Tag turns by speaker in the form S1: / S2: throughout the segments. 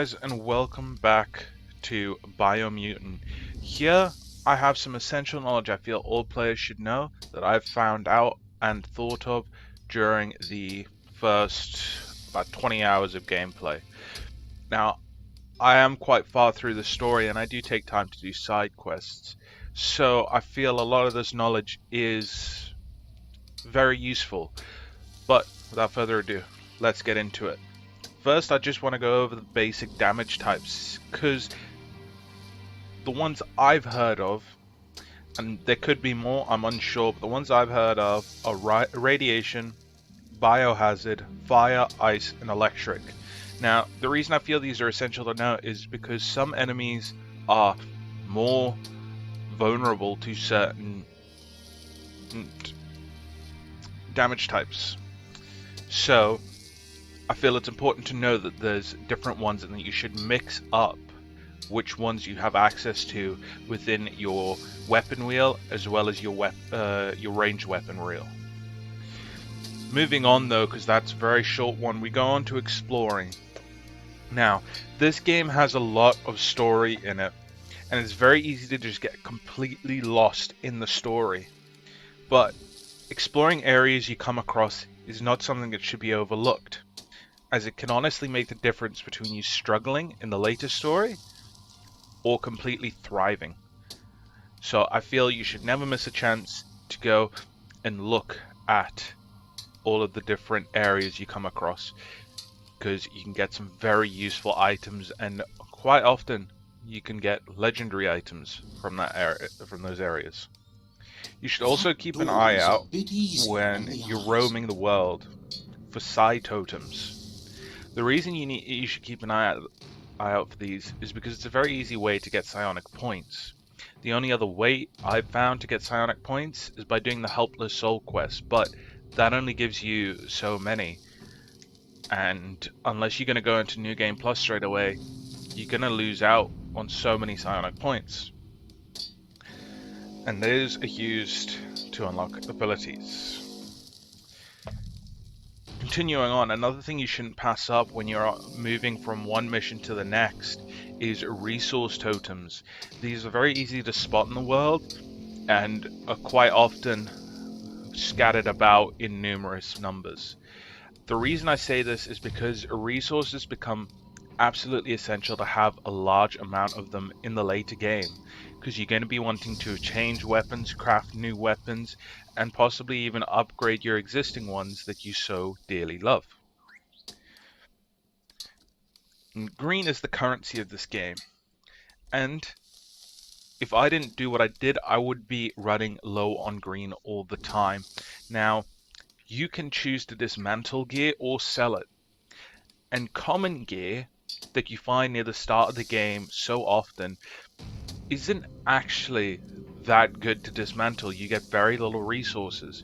S1: guys, and welcome back to Biomutant. Here I have some essential knowledge I feel all players should know that I've found out and thought of during the first about 20 hours of gameplay. Now, I am quite far through the story and I do take time to do side quests, so I feel a lot of this knowledge is very useful. But without further ado, let's get into it. First, I just want to go over the basic damage types, because the ones I've heard of, and there could be more, I'm unsure, but the ones I've heard of are radiation, biohazard, fire, ice, and electric. Now, the reason I feel these are essential to know is because some enemies are more vulnerable to certain damage types. So, I feel it's important to know that there's different ones and that you should mix up which ones you have access to within your weapon wheel as well as your ranged weapon wheel. Moving on though, because that's a very short one, we go on to exploring. Now, this game has a lot of story in it, and it's very easy to just get completely lost in the story. But exploring areas you come across is not something that should be overlooked, as it can honestly make the difference between you struggling in the later story or completely thriving. So I feel you should never miss a chance to go and look at all of the different areas you come across, because you can get some very useful items, and quite often you can get legendary items from that area, from those areas. You should also keep an eye out when you're roaming the world for totems. The reason you should keep an eye out for these is because it's a very easy way to get psionic points. The only other way I've found to get psionic points is by doing the Helpless Soul quest, but that only gives you so many. And unless you're going to go into New Game Plus straight away, you're going to lose out on so many psionic points. And those are used to unlock abilities. Continuing on, another thing you shouldn't pass up when you're moving from one mission to the next is resource totems. These are very easy to spot in the world and are quite often scattered about in numerous numbers. The reason I say this is because resources become absolutely essential to have a large amount of them in the later game, because you're going to be wanting to change weapons, craft new weapons, and possibly even upgrade your existing ones that you so dearly love. And green is the currency of this game, and if I didn't do what I did, I would be running low on green all the time. Now, you can choose to dismantle gear or sell it, and common gear that you find near the start of the game so often isn't actually that good to dismantle. You get very little resources,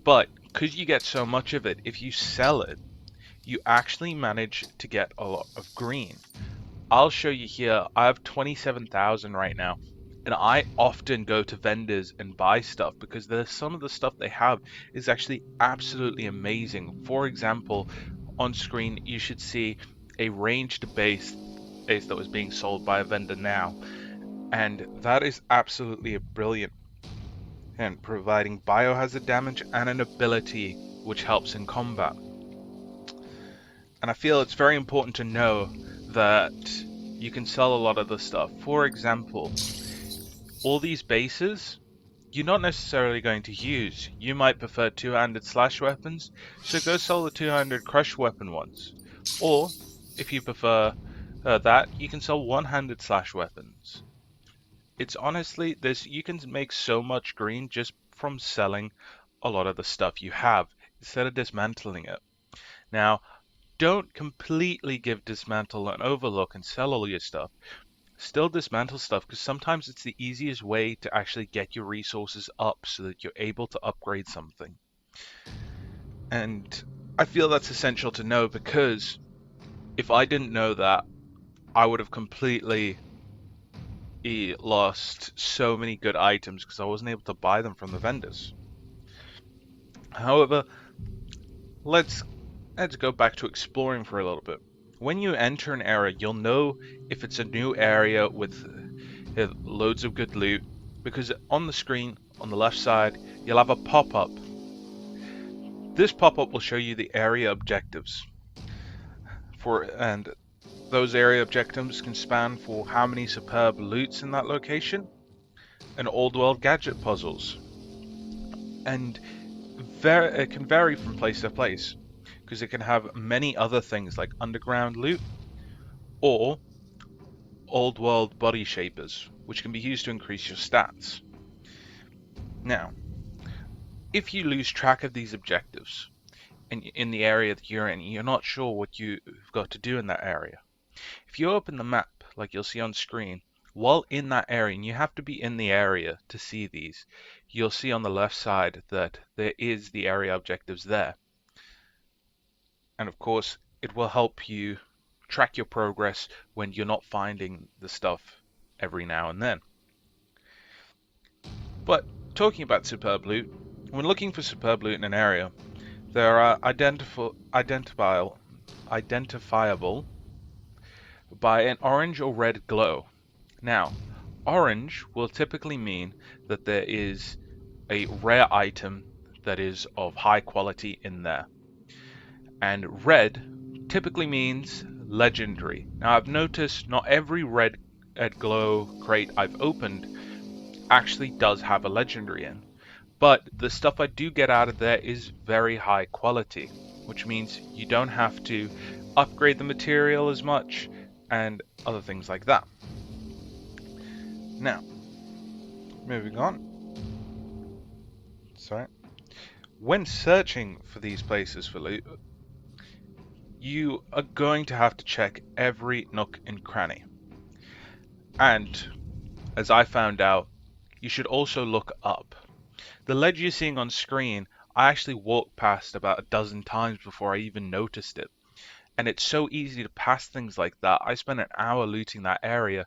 S1: but because you get so much of it, if you sell it, you actually manage to get a lot of green. I'll show you here. I have 27,000 right now, and I often go to vendors and buy stuff because there's some of the stuff they have is actually absolutely amazing. For example, on screen you should see a ranged base that was being sold by a vendor now, and that is absolutely brilliant, and providing biohazard damage and an ability which helps in combat. And I feel it's very important to know that you can sell a lot of the stuff. For example, all these bases you're not necessarily going to use. You might prefer two-handed slash weapons, so go sell the two-handed crush weapon ones. Or, if you prefer that, you can sell one-handed slash weapons. It's honestly, you can make so much green just from selling a lot of the stuff you have, instead of dismantling it. Now, don't completely give Dismantle an overlook and sell all your stuff. Still dismantle stuff, because sometimes it's the easiest way to actually get your resources up so that you're able to upgrade something. And I feel that's essential to know, because if I didn't know that, I would have completely lost so many good items because I wasn't able to buy them from the vendors. However, let's go back to exploring for a little bit. when you enter an area, you'll know if it's a new area with loads of good loot, because on the screen on the left side you'll have a pop-up. This pop-up will show you the area objectives and those area objectives can span for how many superb loots in that location and old world gadget puzzles, and it can vary from place to place because it can have many other things like underground loot or old world body shapers, which can be used to increase your stats. Now, if you lose track of these objectives in the area that you're in, you're not sure what you've got to do in that area. If you open the map, like you'll see on screen, while in that area, and you have to be in the area to see these, you'll see on the left side that there is the area objectives there. And of course, it will help you track your progress when you're not finding the stuff every now and then. But talking about superb loot, when looking for superb loot in an area, there are identifiable by an orange or red glow. Now, orange will typically mean that there is a rare item that is of high quality in there. And red typically means legendary. Now, I've noticed not every red glow crate I've opened actually does have a legendary in. But the stuff I do get out of there is very high quality, which means you don't have to upgrade the material as much and other things like that. Now, moving on. Sorry. When searching for these places for loot, you are going to have to check every nook and cranny. And, as I found out, you should also look up. The ledge you're seeing on screen, I actually walked past about a dozen times before I even noticed it. And it's so easy to pass things like that. I spent an hour looting that area,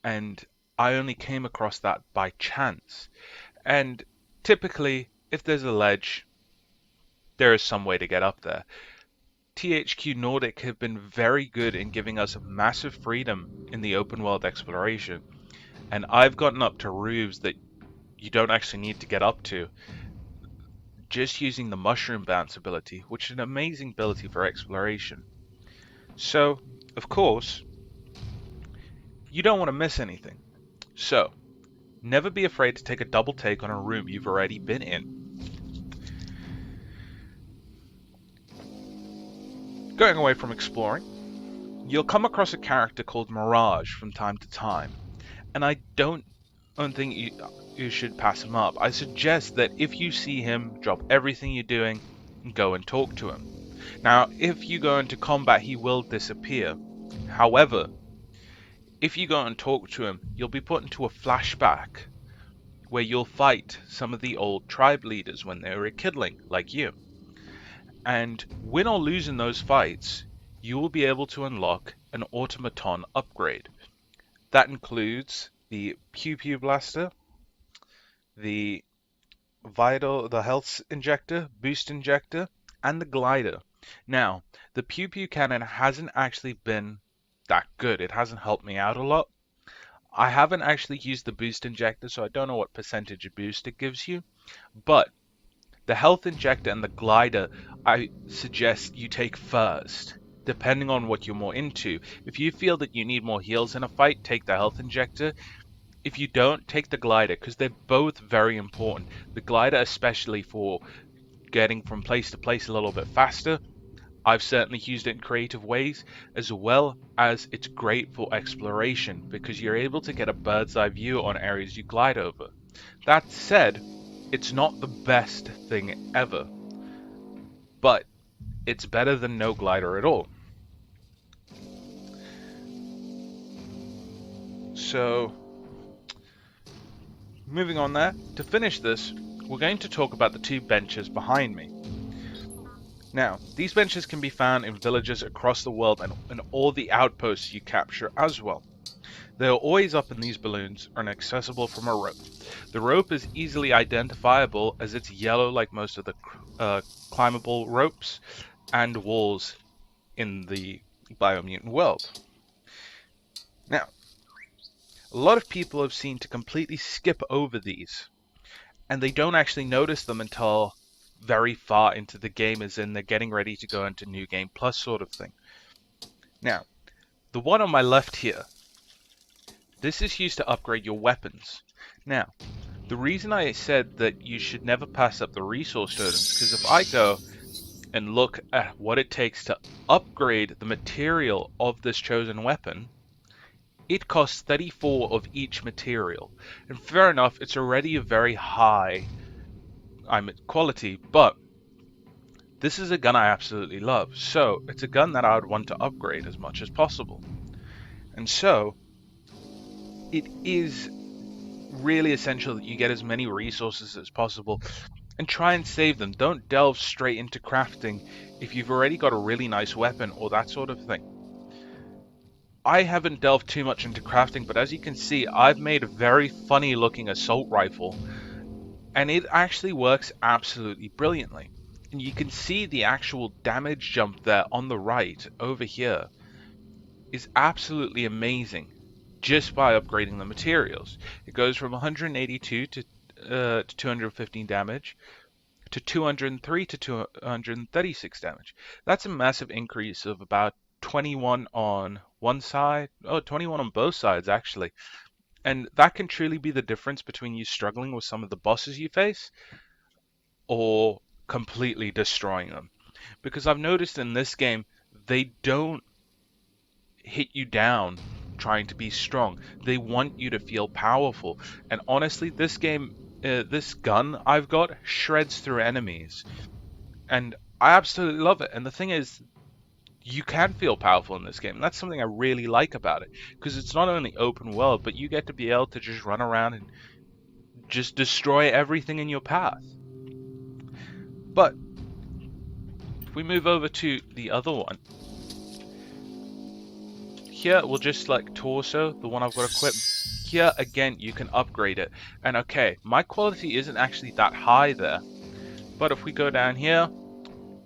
S1: and I only came across that by chance. And typically, if there's a ledge, there is some way to get up there. THQ Nordic have been very good in giving us massive freedom in the open world exploration. And I've gotten up to roofs that you don't actually need to get up to, just using the mushroom bounce ability, which is an amazing ability for exploration. So, of course, you don't want to miss anything. So, never be afraid to take a double take on a room you've already been in. Going away from exploring, you'll come across a character called Mirage from time to time, and I don't think you should pass him up. I suggest that if you see him, drop everything you're doing and go and talk to him. Now, if you go into combat, he will disappear. However, if you go and talk to him, you'll be put into a flashback where you'll fight some of the old tribe leaders when they were a kidling, like you. And win or lose in those fights, you will be able to unlock an automaton upgrade. That includes the Pew Pew Blaster, the health injector, boost injector, and the glider. Now, the Pew Pew cannon hasn't actually been that good. It hasn't helped me out a lot. I haven't actually used the boost injector, so I don't know what percentage of boost it gives you. But the health injector and the glider, I suggest you take first, depending on what you're more into. If you feel that you need more heals in a fight, take the health injector. If you don't, take the glider, because they're both very important. The glider especially for getting from place to place a little bit faster. I've certainly used it in creative ways, as well as it's great for exploration, because you're able to get a bird's eye view on areas you glide over. That said, it's not the best thing ever, but it's better than no glider at all. So, moving on there, to finish this, we're going to talk about the two benches behind me. Now, these benches can be found in villages across the world and all the outposts you capture as well. They are always up in these balloons and accessible from a rope. The rope is easily identifiable as it's yellow like most of the climbable ropes and walls in the Biomutant world. Now, a lot of people have seemed to completely skip over these, and they don't actually notice them until very far into the game, as in they're getting ready to go into New Game Plus sort of thing. Now, the one on my left here, this is used to upgrade your weapons. Now, the reason I said that you should never pass up the resource totems, because if I go and look at what it takes to upgrade the material of this chosen weapon, it costs 34 of each material. And fair enough, it's already a very high quality, but this is a gun I absolutely love. So it's a gun that I would want to upgrade as much as possible. And so it is really essential that you get as many resources as possible and try and save them. Don't delve straight into crafting if you've already got a really nice weapon or that sort of thing. I haven't delved too much into crafting, but as you can see, I've made a very funny looking assault rifle, and it actually works absolutely brilliantly. And you can see the actual damage jump there on the right over here is absolutely amazing just by upgrading the materials. It goes from 182 to 215 damage to 203 to 236 damage. That's a massive increase of about 21 on one side, 21 on both sides actually. And that can truly be the difference between you struggling with some of the bosses you face or completely destroying them. Because I've noticed in this game, they don't hit you down trying to be strong. They want you to feel powerful. And honestly, this game, this gun I've got shreds through enemies. And I absolutely love it. And the thing is, you can feel powerful in this game. And that's something I really like about it. Because it's not only open world, but you get to be able to just run around and just destroy everything in your path. But if we move over to the other one, here we'll just select torso, the one I've got equipped. Here again you can upgrade it, and okay, my quality isn't actually that high there, but if we go down here,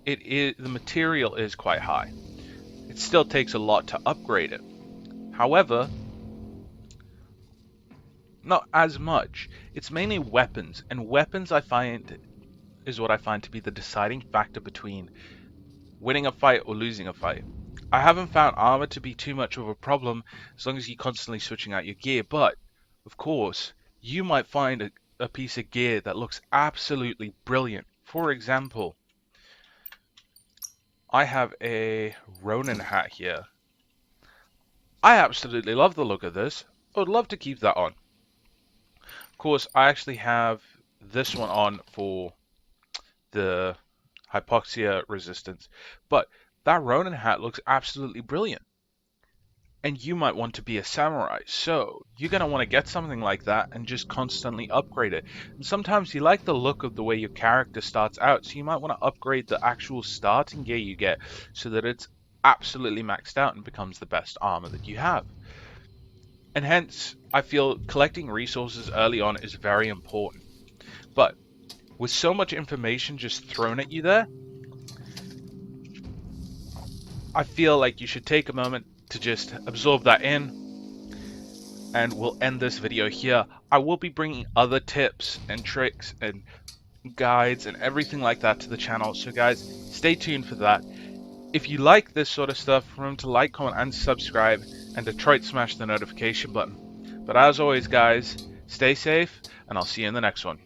S1: the material is quite high. It still takes a lot to upgrade it. However, not as much. It's mainly weapons, and weapons I find is what I find to be the deciding factor between winning a fight or losing a fight. I haven't found armor to be too much of a problem as long as you're constantly switching out your gear, but of course you might find a piece of gear that looks absolutely brilliant. For example, I have a Ronin hat here. I absolutely love the look of this. I would love to keep that on. Of course, I actually have this one on for the hypoxia resistance, but that Ronin hat looks absolutely brilliant. And you might want to be a samurai, so you're going to want to get something like that and just constantly upgrade it. And sometimes you like the look of the way your character starts out, so you might want to upgrade the actual starting gear you get so that it's absolutely maxed out and becomes the best armor that you have. And hence, I feel collecting resources early on is very important. But with so much information just thrown at you there, I feel like you should take a moment to just absorb that in, and we'll end this video here. I will be bringing other tips and tricks and guides and everything like that to the channel, so guys, stay tuned for that. If you like this sort of stuff, remember to like, comment, and subscribe, and to try to smash the notification button. But as always, guys, stay safe, and I'll see you in the next one.